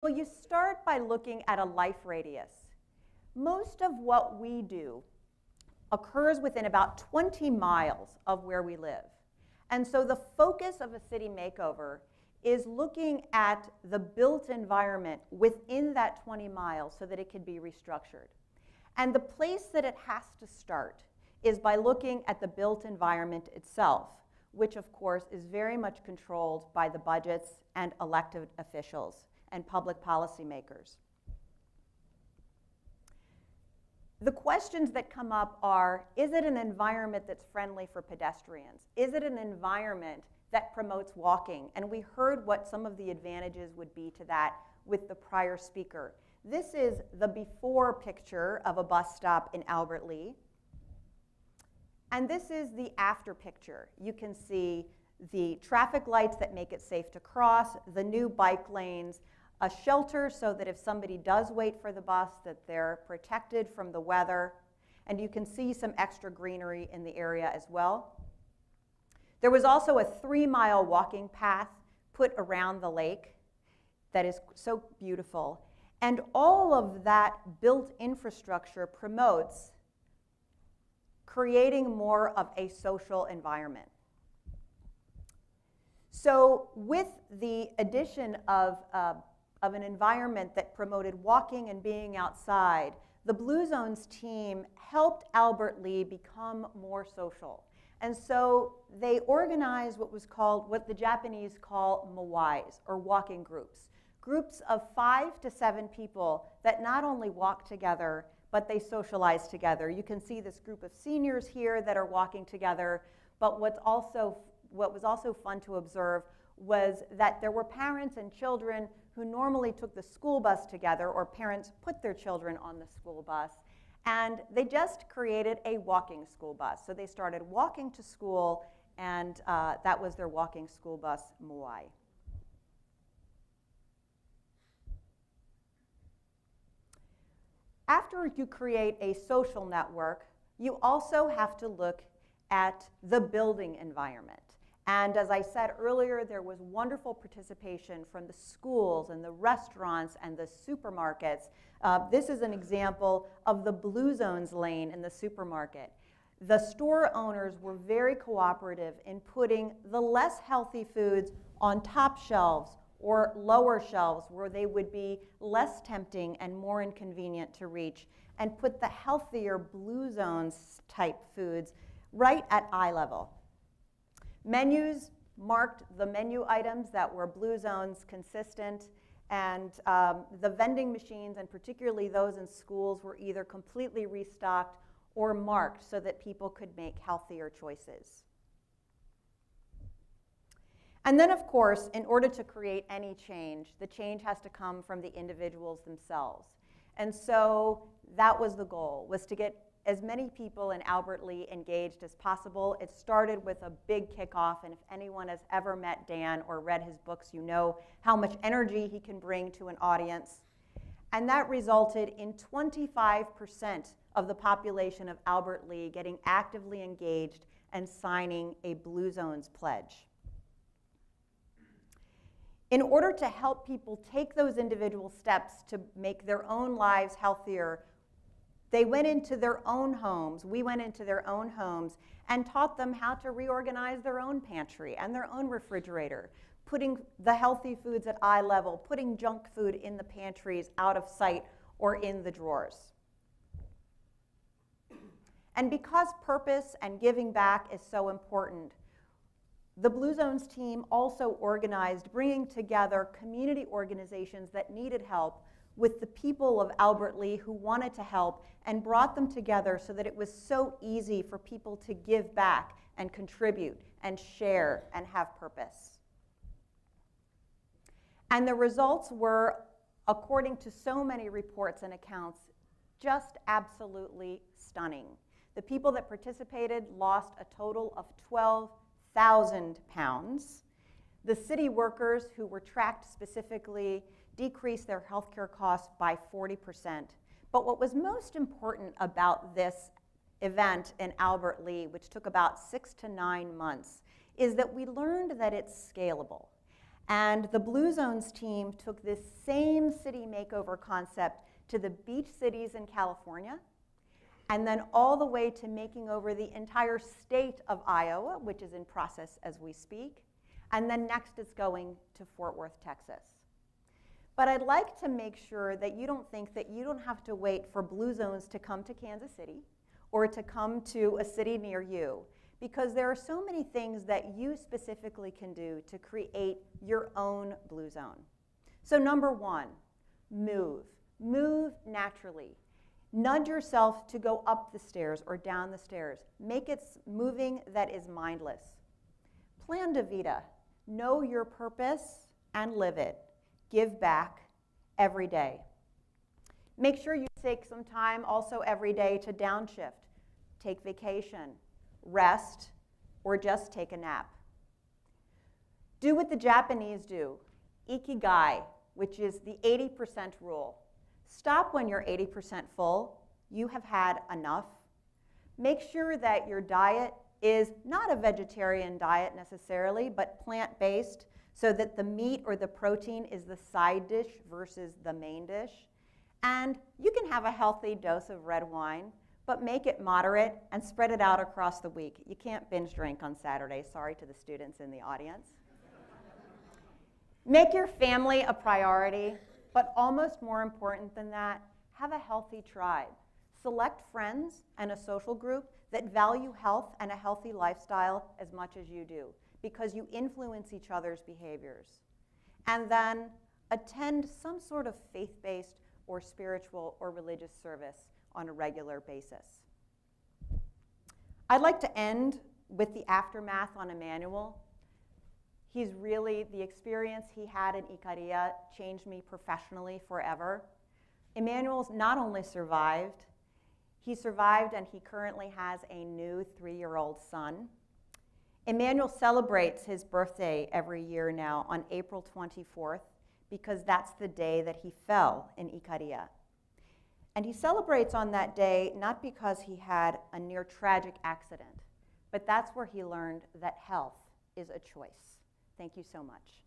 Well, you start by looking at a life radius. Most of what we do occurs within about 20 miles of where we live. And so the focus of a city makeover is looking at the built environment within that 20 miles so that it can be restructured. And the place that it has to start is by looking at the built environment itself, which of course is very much controlled by the budgets and elected officials and public policymakers. The questions that come up are, is it an environment that's friendly for pedestrians? Is it an environment that promotes walking? And we heard what some of the advantages would be to that with the prior speaker. This is the before picture of a bus stop in Albert Lea. And this is the after picture. You can see the traffic lights that make it safe to cross, the new bike lanes, a shelter so that if somebody does wait for the bus that they're protected from the weather, and you can see some extra greenery in the area as well. There was also a 3-mile walking path put around the lake that is so beautiful, and all of that built infrastructure promotes creating more of a social environment. So with the addition of an environment that promoted walking and being outside, the Blue Zones team helped Albert Lea become more social. And so they organized what the Japanese call mawais, or walking groups. Groups of 5 to 7 people that not only walk together, but they socialize together. You can see this group of seniors here that are walking together, but what was also fun to observe was that there were parents and children who normally took the school bus together, or parents put their children on the school bus, and they just created a walking school bus. So they started walking to school, and that was their walking school bus Moai. After you create a social network, you also have to look at the building environment. And as I said earlier, there was wonderful participation from the schools and the restaurants and the supermarkets. This is an example of the Blue Zones lane in the supermarket. The store owners were very cooperative in putting the less healthy foods on top shelves or lower shelves where they would be less tempting and more inconvenient to reach, and put the healthier Blue Zones type foods right at eye level. Menus marked the menu items that were Blue Zones consistent, and the vending machines, and particularly those in schools, were either completely restocked or marked so that people could make healthier choices. And then, of course, in order to create any change, the change has to come from the individuals themselves. And so that was the goal, was to get as many people in Albert Lea engaged as possible. It started with a big kickoff, and if anyone has ever met Dan or read his books, you know how much energy he can bring to an audience. And that resulted in 25% of the population of Albert Lea getting actively engaged and signing a Blue Zones pledge. In order to help people take those individual steps to make their own lives healthier, they went into their own homes, we went into their own homes, and taught them how to reorganize their own pantry and their own refrigerator, putting the healthy foods at eye level, putting junk food in the pantries out of sight or in the drawers. And because purpose and giving back is so important, the Blue Zones team also organized bringing together community organizations that needed help with the people of Albert Lea who wanted to help, and brought them together so that it was so easy for people to give back and contribute and share and have purpose. And the results were, according to so many reports and accounts, just absolutely stunning. The people that participated lost a total of 12,000 pounds. The city workers who were tracked specifically decreased their healthcare costs by 40%. But what was most important about this event in Albert Lea, which took about 6 to 9 months, is that we learned that it's scalable. And the Blue Zones team took this same city makeover concept to the beach cities in California, and then all the way to making over the entire state of Iowa, which is in process as we speak. And then next it's going to Fort Worth, Texas. But I'd like to make sure that you don't think that you don't have to wait for Blue Zones to come to Kansas City or to come to a city near you, because there are so many things that you specifically can do to create your own Blue Zone. So number one, move. Move naturally. Nudge yourself to go up the stairs or down the stairs. Make it moving that is mindless. Plan de vida. Know your purpose and live it. Give back every day. Make sure you take some time also every day to downshift. Take vacation, rest, or just take a nap. Do what the Japanese do, ikigai, which is the 80% rule. Stop when you're 80% full. You have had enough. Make sure that your diet is not a vegetarian diet necessarily, but plant-based, so that the meat or the protein is the side dish versus the main dish. And you can have a healthy dose of red wine, but make it moderate and spread it out across the week. You can't binge drink on Saturday. Sorry to the students in the audience. Make your family a priority. But almost more important than that, have a healthy tribe. Select friends and a social group that value health and a healthy lifestyle as much as you do, because you influence each other's behaviors. And then attend some sort of faith-based or spiritual or religious service on a regular basis. I'd like to end with the aftermath on Emmanuel. He's really, the experience he had in Ikaria changed me professionally forever. Emmanuel's not only survived, he survived and he currently has a new 3-year-old son. Emmanuel celebrates his birthday every year now on April 24th because that's the day that he fell in Ikaria. And he celebrates on that day not because he had a near tragic accident, but that's where he learned that health is a choice. Thank you so much.